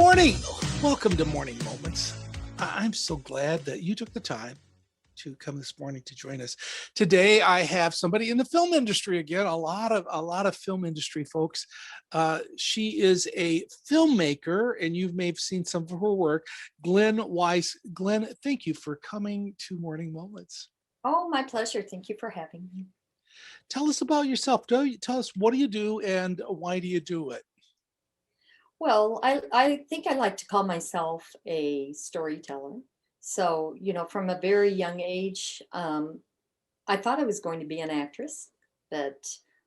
morning. Welcome to Morning Moments. I'm so glad that you took the time to come this morning to join us. Today, I have somebody in the film industry again. A lot of film industry folks. She is a filmmaker, and you may have seen some of her work. Glen Weiss. Glen, thank you for coming to Morning Moments. Oh, my pleasure. Thank you for having me. Tell us about yourself. Tell us, what do you do and why do you do it? Well, I think I like to call myself a storyteller. So, from a very young age, I thought I was going to be an actress, but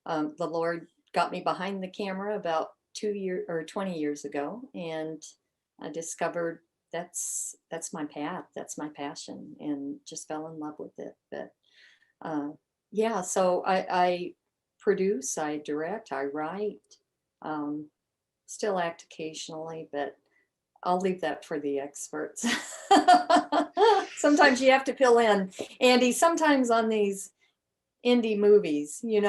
the Lord got me behind the camera about 2 years or 20 years ago, and I discovered that's my path, that's my passion, and just fell in love with it. But yeah, so I produce, I direct, I write. Um, Still act occasionally, but I'll leave that for the experts. Sometimes you have to fill in. Andy, sometimes on these indie movies, you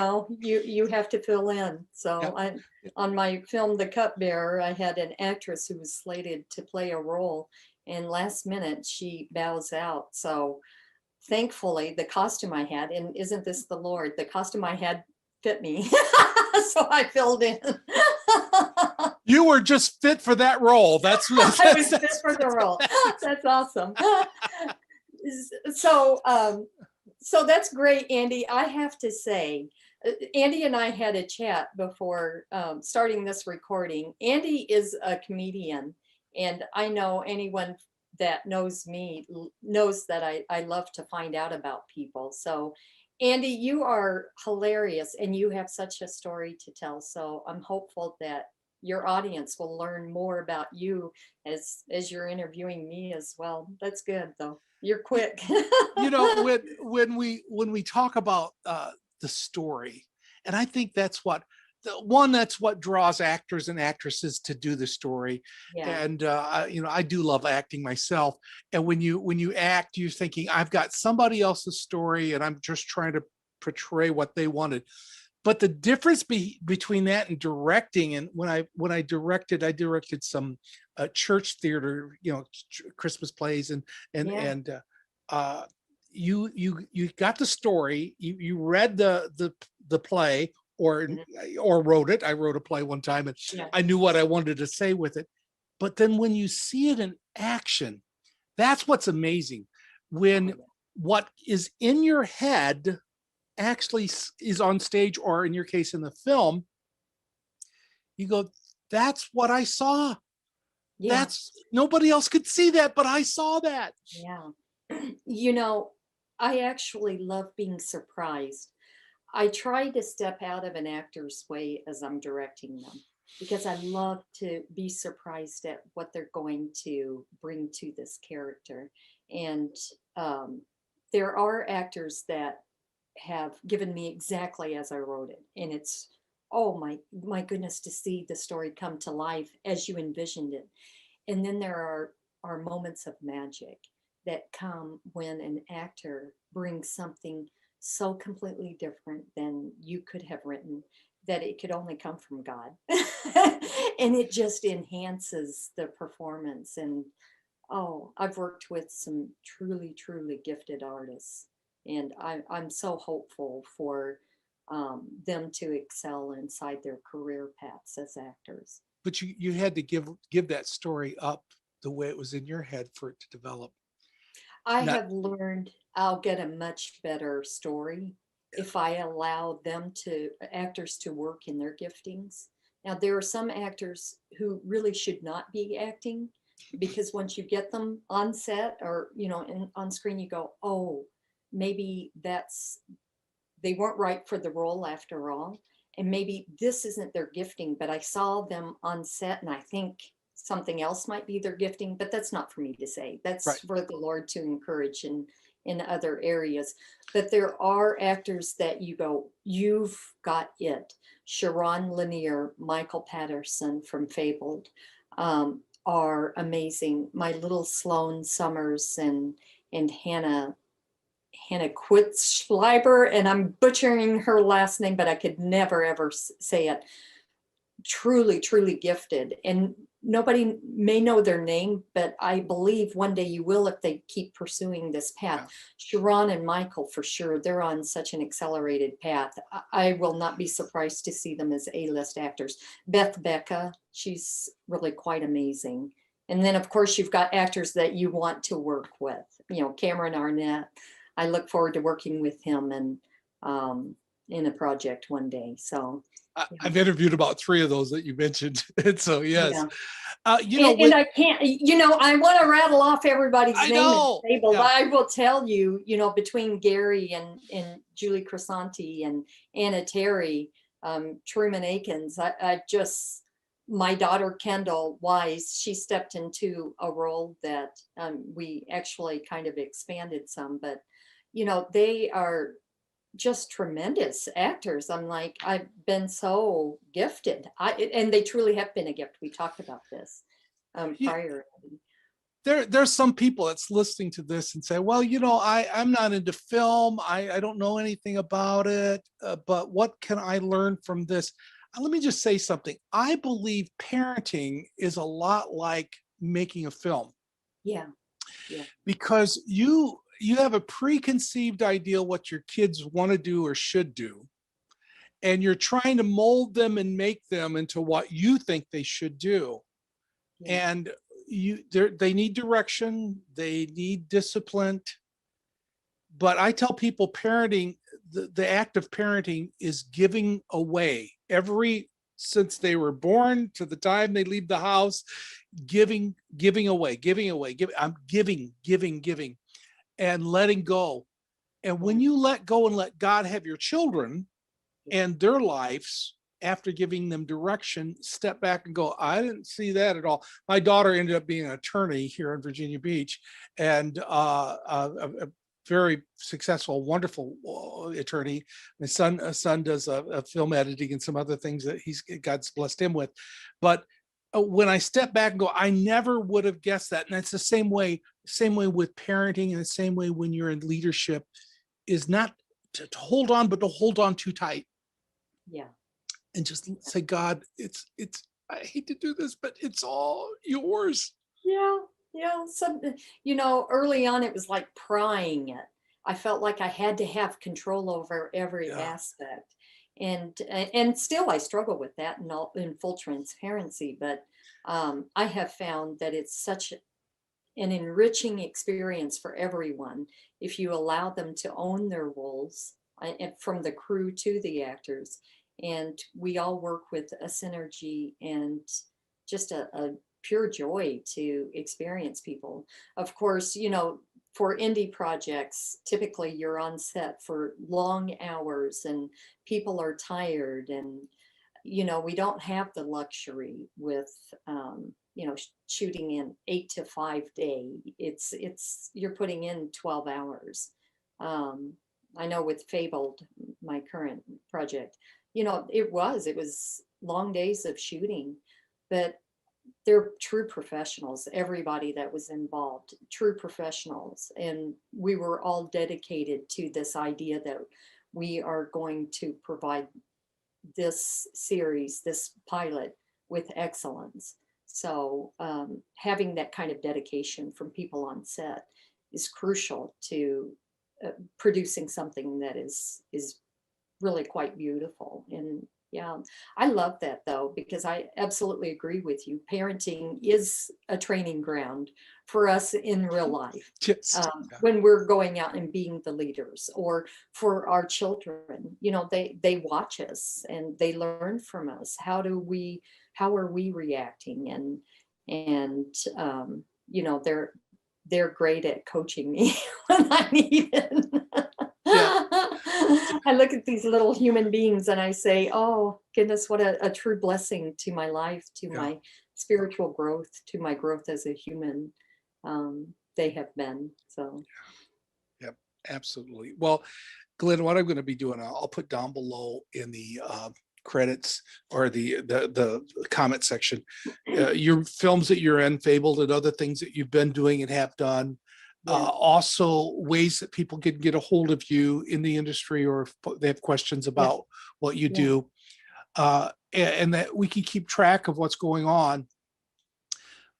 have to fill in. So on my film, The Cupbearer, I had an actress who was slated to play a role, and last minute she bows out. So thankfully, the costume I had, and isn't this the Lord, the costume I had fit me. So I filled in. You were just fit for that role. I was fit for the role. That's awesome. So that's great, Andy. I have to say, Andy and I had a chat before starting this recording. Andy is a comedian, and I know anyone that knows me knows that I love to find out about people. So Andy, you are hilarious, and you have such a story to tell. So I'm hopeful that your audience will learn more about you as you're interviewing me as well. That's good, though. You're quick. when we talk about the story, and I think that's what draws actors and actresses to do the story. Yeah. And I do love acting myself. And when you act, you're thinking, I've got somebody else's story, and I'm just trying to portray what they wanted. But the difference between that and directing, and when I directed some church theater, Christmas plays, and you got the story, you read the play, or wrote it. I wrote a play one time, and I knew what I wanted to say with it. But then when you see it in action, that's what's amazing. When what is in your head actually is on stage, or in your case in the film, you go, that's what I saw. That's nobody else could see that, but I saw that. I actually love being surprised. I try to step out of an actor's way as I'm directing them, because I love to be surprised at what they're going to bring to this character. And there are actors that have given me exactly as I wrote it, and it's, oh my goodness, to see the story come to life as you envisioned it. And then there are moments of magic that come when an actor brings something so completely different than you could have written, that it could only come from God. And it just enhances the performance. And I've worked with some truly gifted artists, and I'm so hopeful for them to excel inside their career paths as actors. But you had to give that story up the way it was in your head for it to develop. I have learned I'll get a much better story if I allow actors to work in their giftings. Now, there are some actors who really should not be acting, because once you get them on set, or on screen, you go, oh, maybe they weren't right for the role after all, and maybe this isn't their gifting, but I saw them on set and I think something else might be their gifting. But that's not for me to say. That's for the Lord to encourage in other areas. But there are actors that you go, you've got it. Sharon Lanier, Michael Patterson from Fabled are amazing. My Little Sloan Summers and Hannah Quitzschleiber, and I'm butchering her last name, but I could never ever say it. Truly gifted. And nobody may know their name, but I believe one day you will if they keep pursuing this path. Yeah. Sharon and Michael, for sure, they're on such an accelerated path. I will not be surprised to see them as A-list actors. Beth Becca, she's really quite amazing. And then, of course, you've got actors that you want to work with. Cameron Arnett. I look forward to working with him and in a project one day. So I've interviewed about 3 of those that you mentioned. And so, yes. yeah. When I can't, I want to rattle off everybody's I name know, and table. yeah. I will tell you, between Gary and Julie Crisanti and Anna Terry, Truman Akins, I just, my daughter Kendall Wise, she stepped into a role that we actually kind of expanded some, but they are just tremendous actors. I'm like, I've been so gifted. And they truly have been a gift. We talked about this prior. There's some people that's listening to this and say, well, I'm not into film. I don't know anything about it, but what can I learn from this? Let me just say something. I believe parenting is a lot like making a film. Yeah. Yeah. Because you have a preconceived idea what your kids want to do or should do, and you're trying to mold them and make them into what you think they should do. Yeah. And they need direction, they need discipline. But I tell people parenting, the act of parenting is giving away since they were born to the time they leave the house, giving away, I'm giving and letting go. And when you let go and let God have your children and their lives, after giving them direction, step back and go, I didn't see that at all. My daughter ended up being an attorney here in Virginia Beach, and a very successful, wonderful attorney. My son does a film editing and some other things that God's blessed him with. But when I step back and go, I never would have guessed that. And it's the same way with parenting, and the same way when you're in leadership, is not to hold on, but to hold on too tight. Yeah. And just say, God, it's, I hate to do this, but it's all yours. Yeah. Yeah. So, early on, it was like prying it. I felt like I had to have control over every aspect. And still I struggle with that in full transparency, but I have found that it's such an enriching experience for everyone if you allow them to own their roles, and from the crew to the actors, and we all work with a synergy and just a pure joy to experience people. Of course, for indie projects, typically you're on set for long hours and people are tired, and we don't have the luxury with shooting in 8 to 5 day. It's you're putting in 12 hours. I know with Fabled, my current project, it was long days of shooting, but they're true professionals. Everybody that was involved, true professionals. And we were all dedicated to this idea that we are going to provide this series, this pilot, with excellence. So having that kind of dedication from people on set is crucial to producing something that is really quite beautiful. And yeah, I love that though, because I absolutely agree with you. Parenting is a training ground for us in real life. Yes. When we're going out and being the leaders, or for our children, they watch us and they learn from us. How are we reacting? And they're great at coaching me when I need it. Yeah. I look at these little human beings and I say, oh goodness, what a true blessing to my life, to my spiritual growth, to my growth as a human. They have been. So yep, absolutely. Well, Glen, what I'm going to be doing, I'll put down below in the credits or the comment section your films that you're in, Fabled, and other things that you've been doing and have done. Also ways that people can get a hold of you in the industry, or if they have questions about what you do, and that we can keep track of what's going on.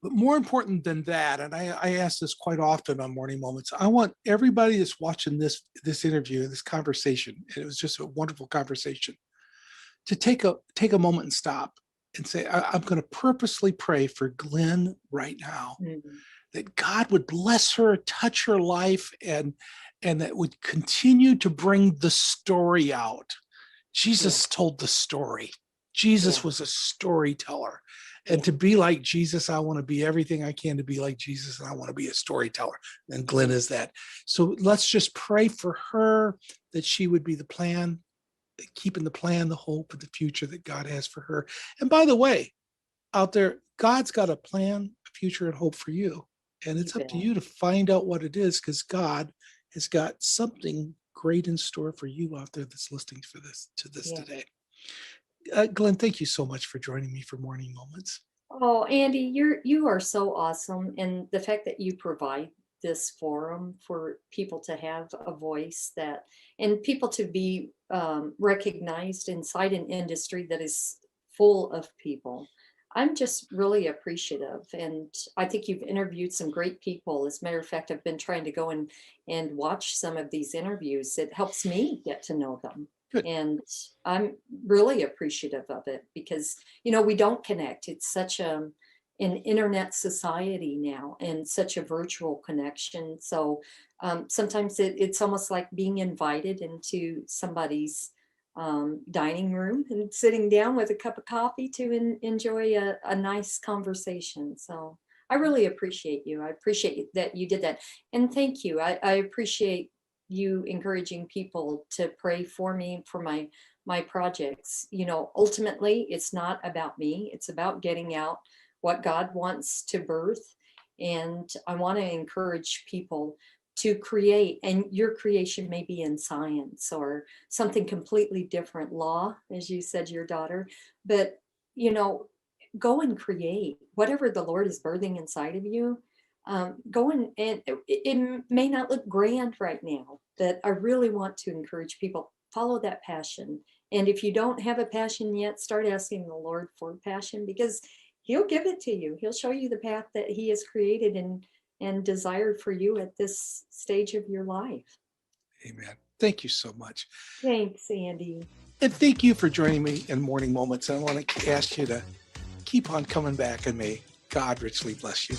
But more important than that, and I ask this quite often on Morning Moments, I want everybody that's watching this interview, this conversation, and it was just a wonderful conversation, to take a moment and stop and say, I'm going to purposely pray for Glen right now, Mhm. that God would bless her, touch her life, and that would continue to bring the story out. Yeah, Jesus told the story. Jesus yeah, was a storyteller. And yeah, to be like Jesus, I want to be everything I can to be like Jesus, and I want to be a storyteller. And Glenn yeah, is that. So let's just pray for her, that she would be the plan, keeping the plan, the hope, and the future that God has for her. And by the way, out there, God's got a plan, a future, and hope for you. And you it's up to bet. you to find out what it is, because God has got something great in store for you out there that's listening for this Yeah. today. Glenn, thank you so much for joining me for Morning Moments. Oh, Andy, you are so awesome, and the fact that you provide this forum for people to have a voice that, and people to be recognized inside an industry that is full of people. I'm just really appreciative, and I think you've interviewed some great people. As a matter of fact, I've been trying to go and watch some of these interviews. It helps me get to know them, Good. and I'm really appreciative of it because we don't connect. It's such an internet society now and such a virtual connection. So sometimes it's almost like being invited into somebody's dining room and sitting down with a cup of coffee to enjoy a nice conversation. So I really appreciate you. I appreciate that you did that. And thank you. I appreciate you encouraging people to pray for me for my projects. Ultimately, it's not about me, it's about getting out what God wants to birth. And I want to encourage people to create, and your creation may be in science or something completely different, law, as you said, your daughter, but you know, go and create whatever the Lord is birthing inside of you. Go and it may not look grand right now, but I really want to encourage people, follow that passion. And if you don't have a passion yet, start asking the Lord for passion, because He'll give it to you. He'll show you the path that He has created and desired for you at this stage of your life. Amen. Thank you so much. Thanks, Andy. And thank you for joining me in Morning Moments. I want to ask you to keep on coming back, and may God richly bless you.